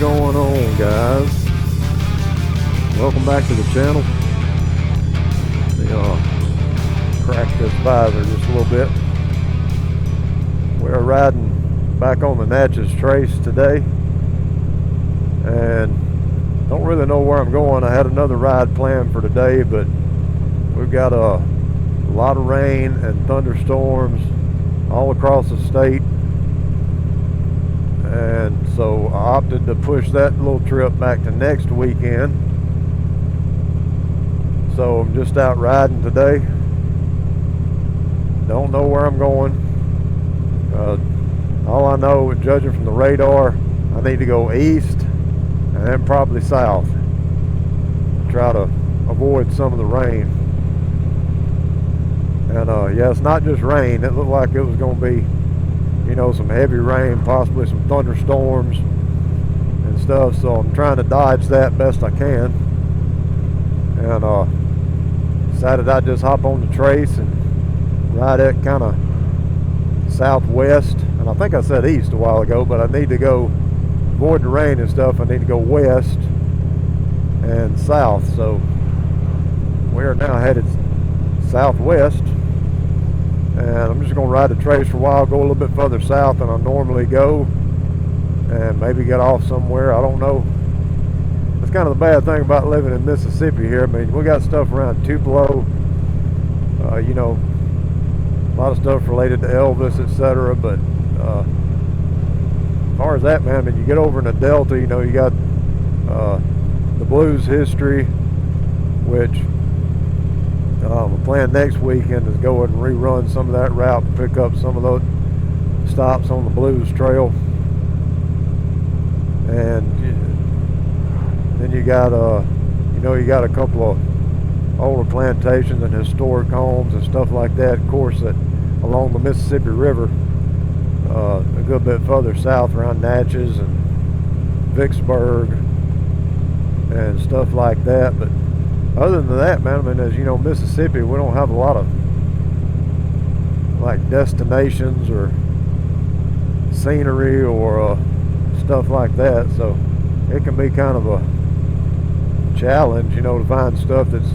going on, guys? Welcome back to the channel. Let me crack this visor just a little bit. We're riding back on the Natchez Trace today, and don't really know where I'm going. I had another ride planned for today, but we've got a lot of rain and thunderstorms all across the state, and so I opted to push that little trip back to next weekend. So I'm just out riding today. Don't know where I'm going. All I know, judging from the radar, I need to go east and then probably south. Try to avoid some of the rain. And yeah, it's not just rain. It looked like it was going to be, you know, some heavy rain, possibly some thunderstorms and stuff. So I'm trying to dodge that best I can. And decided I'd just hop on the Trace and ride it kind of southwest. And I think I said east a while ago, but I need to go avoid the rain and stuff. I need to go west and south. So we are now headed southwest, and I'm just going to ride the Trace for a while, go a little bit further south than I normally go, and maybe get off somewhere. I don't know. That's kind of the bad thing about living in Mississippi here. I mean, we got stuff around Tupelo, you know, a lot of stuff related to Elvis, etc. But as far as that, man, I mean, you get over in the Delta, you know, you got the blues history, which the plan next weekend is go and rerun some of that route and pick up some of those stops on the blues trail. And then you got you know, you got a couple of older plantations and historic homes and stuff like that, of course, that along the Mississippi River, a good bit further south around Natchez and Vicksburg and stuff like that. But other than that, man, I mean, as you know, Mississippi, we don't have a lot of like destinations or scenery or stuff like that, so it can be kind of a challenge, you know, to find stuff that's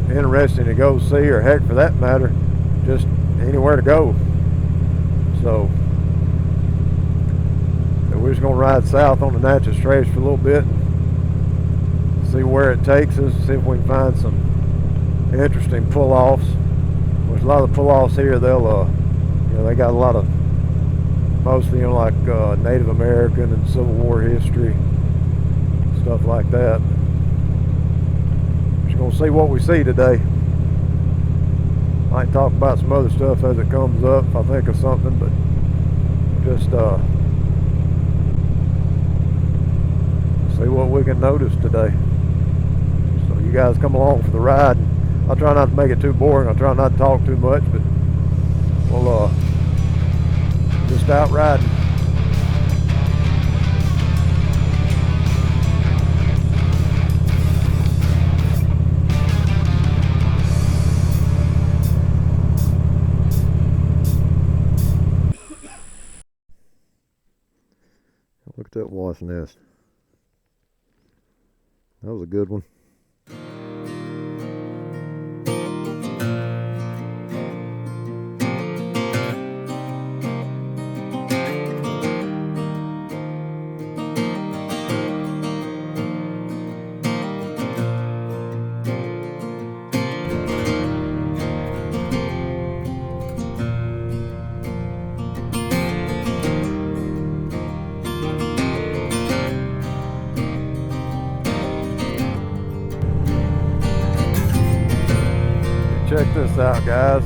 interesting to go see, or heck, for that matter, just anywhere to go. So we're just gonna ride south on the Natchez Trace for a little bit and see where it takes us, see if we can find some interesting pull-offs. There's a lot of the pull-offs here, they'll you know, they got a lot of mostly, you know, like Native American and Civil War history, stuff like that. Just gonna see what we see today. Might talk about some other stuff as it comes up if I think of something, but just see what we can notice today. So you guys come along for the ride. I'll try not to make it too boring. I'll try not to talk too much, but we'll just out riding. Look at that wasp nest. That was a good one. Check this out, guys.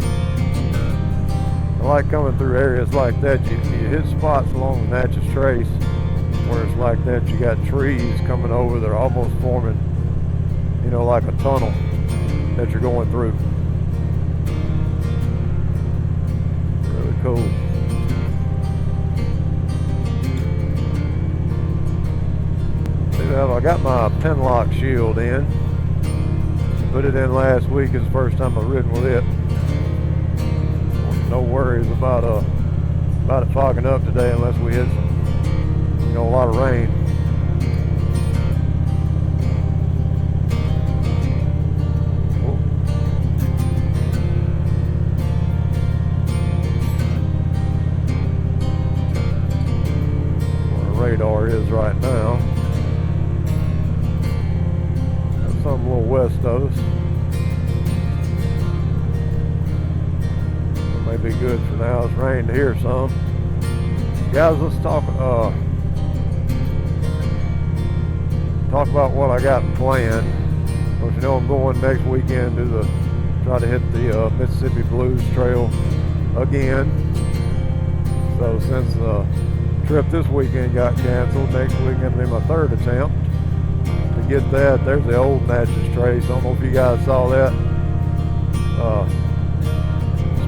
I like coming through areas like that. You hit spots along the Natchez Trace where it's like that. You got trees coming over that are almost forming, you know, like a tunnel that you're going through. Really cool. See that? I got my pin lock shield in. Put it in last week. Is the first time I've ridden with it. No worries about it fogging up today, unless we hit some, you a lot of rain. Radar is right now. Got something a little west of us. It may be good for now. It's rained here some. Guys, let's talk about what I got planned. Of course, you know I'm going next weekend to try to hit the Mississippi Blues Trail again. So since the trip this weekend got canceled, next weekend will be my third attempt to get that. There's the old Natchez Trace. I don't know if you guys saw that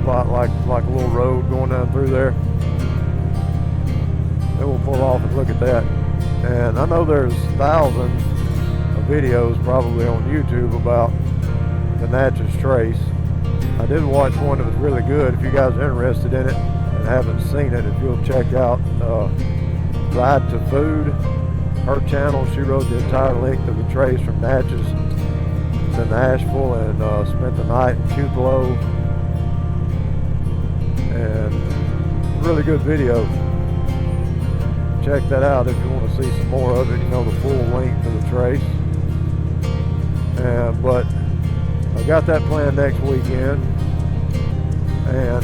spot, like a little road going down through there. Then we'll pull off and look at that. And I know there's thousands of videos probably on YouTube about the Natchez Trace. I did watch one that was really good. If you guys are interested in it and haven't seen it, if you'll check out Ride to Food, her channel. She rode the entire length of the trace from Natchez to Nashville and spent the night in Tupelo, and really good video. Check that out if you want to see some more of it, you know, the full length of the trace. But I got that planned next weekend, and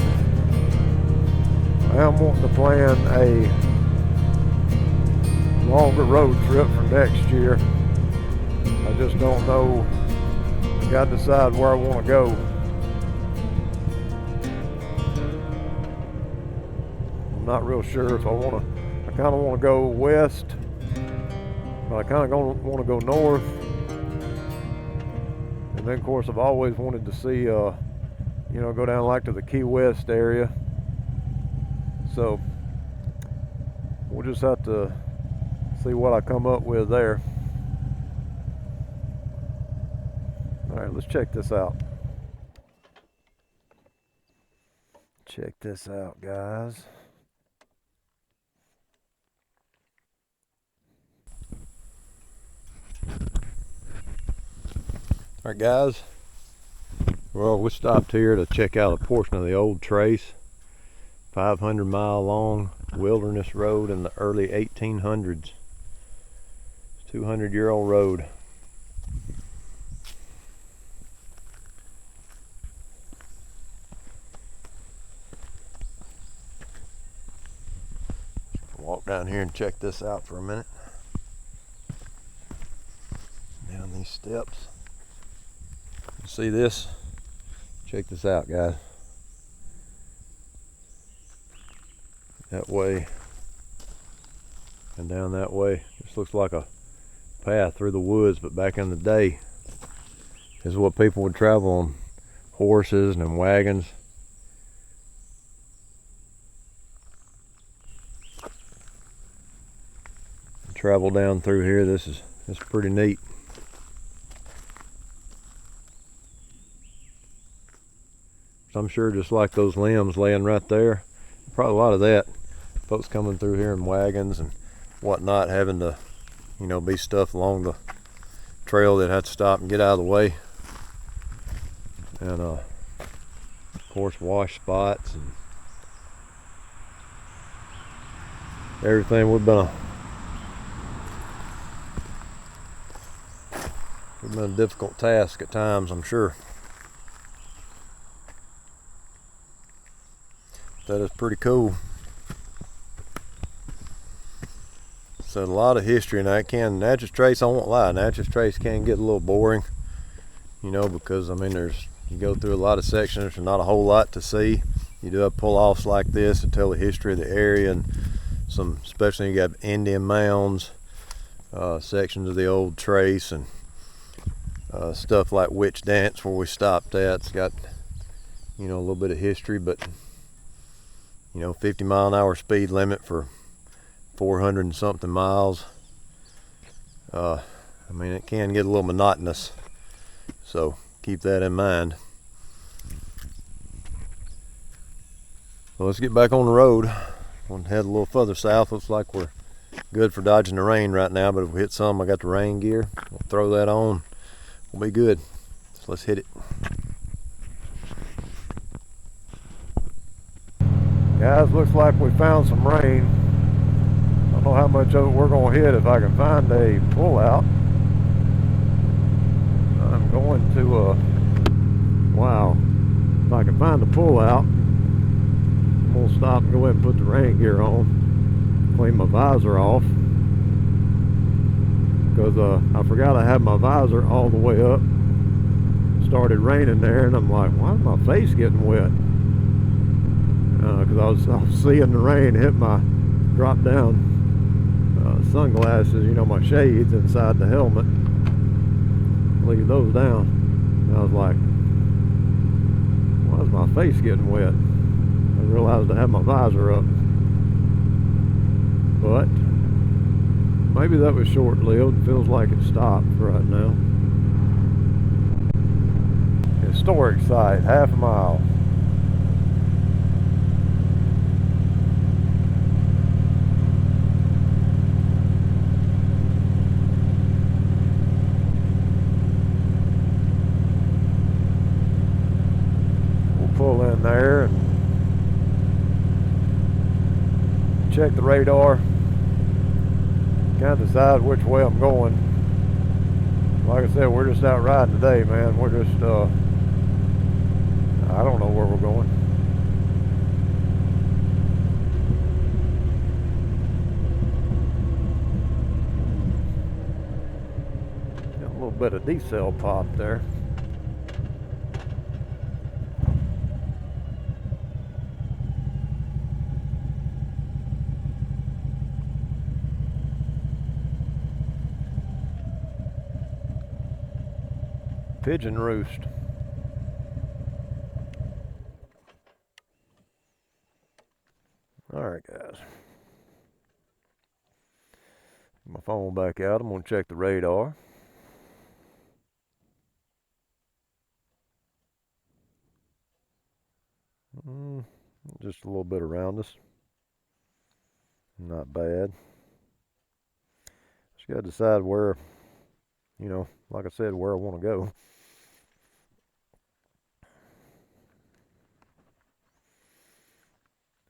I am wanting to plan a longer road trip for next year. I just don't know. I got to decide where I want to go. I'm not real sure if I want to. I kind of want to go west, but I kind of want to go north. And then, of course, I've always wanted to see, you know, go down like to the Key West area. So we'll just have to see what I come up with there. All right, let's check this out. Check this out, guys. All right, guys. Well, we stopped here to check out a portion of the old trace. 500-mile long wilderness road in the early 1800s. 200-year-old road. Walk down here and check this out for a minute. Down these steps. See this? Check this out, guys. That way and down that way. This looks like a path through the woods, but back in the day, this is what people would travel on, horses and in wagons. Travel down through here. This is pretty neat. I'm sure just like those limbs laying right there, probably a lot of that. Folks coming through here in wagons and whatnot, having to, you know, be stuff along the trail that had to stop and get out of the way. And of course, wash spots and everything. Would have been a difficult task at times, I'm sure. That is pretty cool. So a lot of history, and Natchez Trace, I won't lie, Natchez Trace can get a little boring, you know, because I mean you go through a lot of sections, there's not a whole lot to see. You do have pull-offs like this to tell the history of the area, and some, especially you got Indian mounds, sections of the old trace, and stuff like Witch Dance where we stopped at. It's got, you know, a little bit of history, but you know, 50-mile-an-hour speed limit for 400 and something miles. I mean, it can get a little monotonous, so keep that in mind. Well, let's get back on the road. We'll head a little further south. Looks like we're Good for dodging the rain right now, but if we hit some, I got the rain gear. We'll throw that on. We'll be good. So let's hit it. Guys, looks like we found some rain. I don't know how much of it we're going to hit if I can find a pullout. I'm going to, wow, if I can find a pullout, I'm going to stop and go ahead and put the rain gear on, clean my visor off, because I forgot I had my visor all the way up. Started raining there, and I'm like, why is my face getting wet? Because I was seeing the rain hit my drop down sunglasses, you know, my shades inside the helmet. Leave those down. And I was like, why is my face getting wet? I realized I had my visor up. But maybe that was short-lived. Feels like it stopped right now. Historic site, half a mile. Pull in there and check the radar, kind of decide which way I'm going. Like I said, we're just out riding today, man. We're just I don't know where we're going. Got a little bit of diesel pop there. Pigeon roost. All right, guys. My phone back out. I'm going to check the radar. Just a little bit around us. Not bad. Just got to decide where, you know, like I said, where I want to go.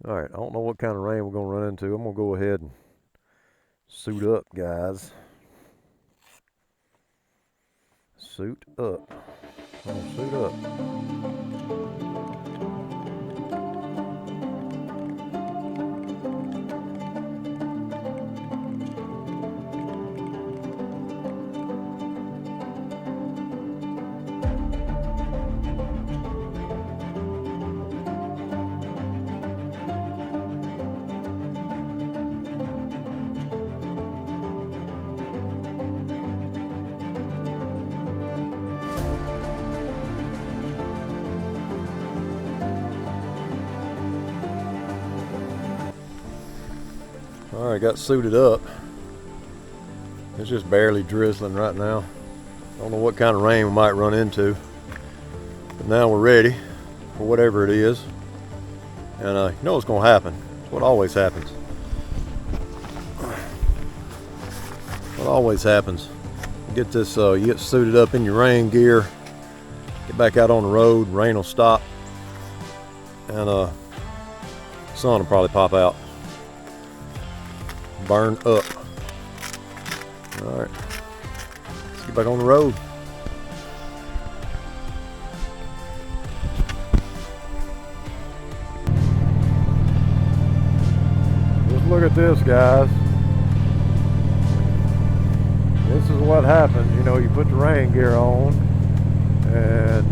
Alright, I don't know what kind of rain we're going to run into. I'm going to go ahead and suit up, guys. Suit up. I'm going to suit up. Alright, got suited up. It's just barely drizzling right now. Don't know what kind of rain we might run into. But now we're ready for whatever it is. And you know what's going to happen. It's what always happens. What always happens. You get this, you get suited up in your rain gear. Get back out on the road. Rain will stop. And sun will probably pop out. Burn up. Alright, let's get back on the road. Just look at this, guys. This is what happens. You know, you put the rain gear on and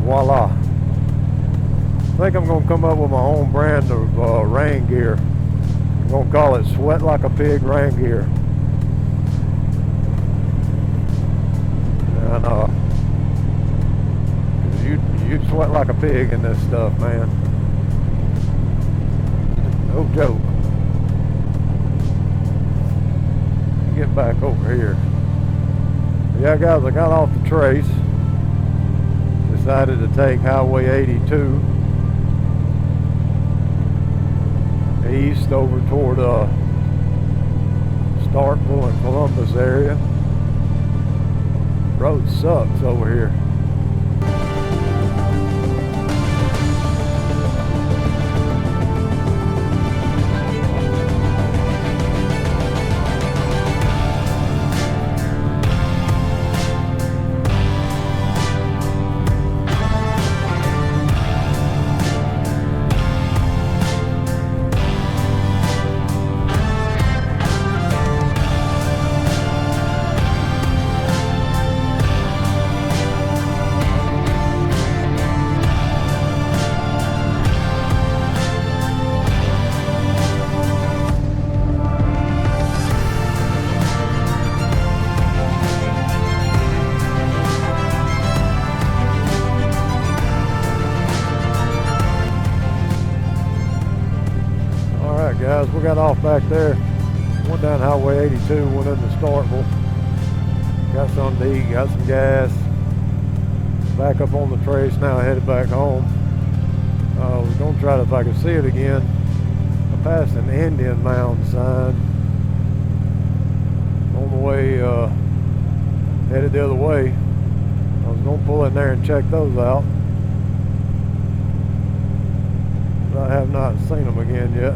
voila. I think I'm going to come up with my own brand of rain gear. I'm going to call it Sweat Like a Pig rain gear. And you sweat like a pig in this stuff, man. No joke. Get back over here. Yeah, guys, I got off the trace. Decided to take Highway 82 east over toward Starkville and Columbus area. Road sucks over here. Guys, we got off back there, went down Highway 82, went into Starkville, got something to eat, got some gas, back up on the trace now, headed back home. I was going to try to, if I could see it again, I passed an Indian mound sign on the way, headed the other way. I was going to pull in there and check those out, but I have not seen them again yet.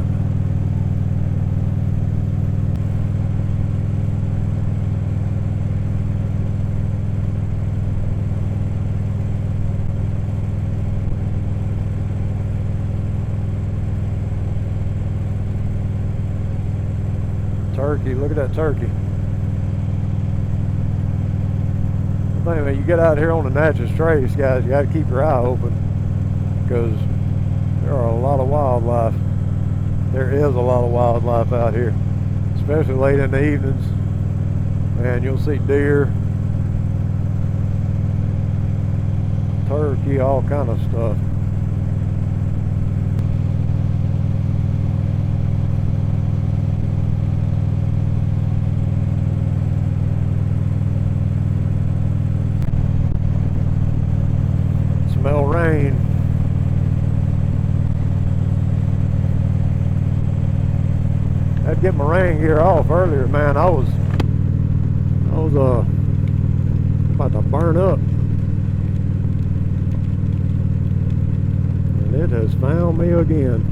Turkey, look at that turkey. I think when you get out here on the Natchez Trace, guys, you got to keep your eye open because there are a lot of wildlife. There is a lot of wildlife out here, especially late in the evenings. Man, you'll see deer, turkey, all kind of stuff. Smell rain. I had to get my rain gear off earlier, man. I was about to burn up. And it has found me again.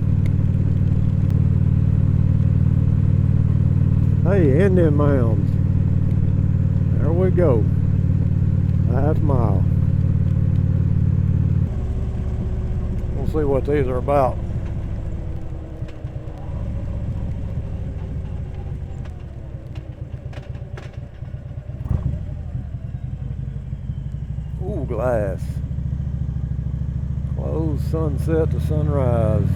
Hey, Indian mounds. There we go. Half mile. We'll see what these are about. Ooh, glass. Closed sunset to sunrise.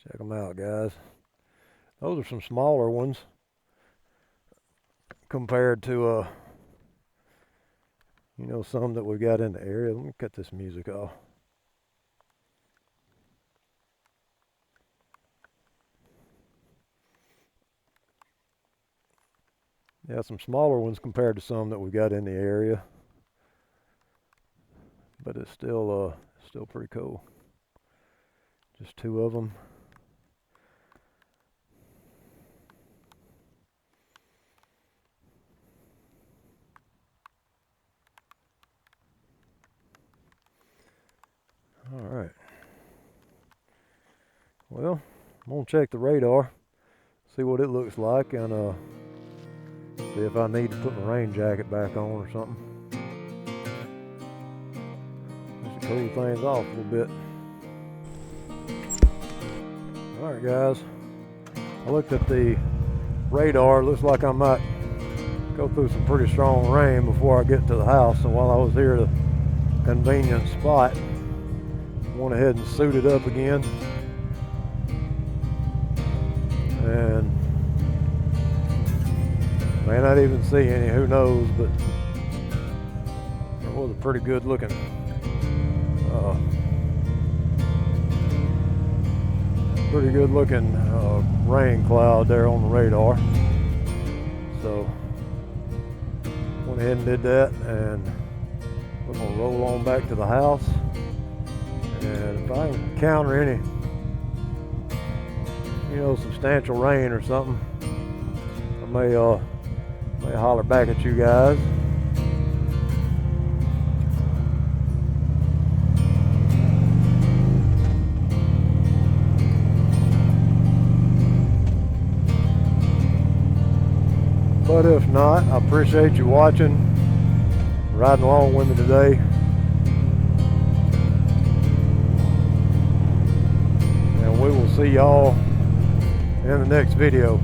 Check them out, guys. Those are some smaller ones compared to, you know, some that we got in the area. Let me cut this music off. Yeah, some smaller ones compared to some that we got in the area, but it's still pretty cool. Just two of them. All right. Well, I'm gonna check the radar, see what it looks like, and see if I need to put my rain jacket back on or something. Just to cool things off a little bit. Alright guys, I looked at the radar. Looks like I might go through some pretty strong rain before I get to the house. So while I was here at a convenient spot, I went ahead and suited up again. And may not even see any, who knows, but it was a pretty good looking rain cloud there on the radar. So went ahead and did that, and we're gonna roll on back to the house, and if I encounter any substantial rain or something, I may holler back at you guys. But if not, I appreciate you watching, riding along with me today. And we will see y'all in the next video.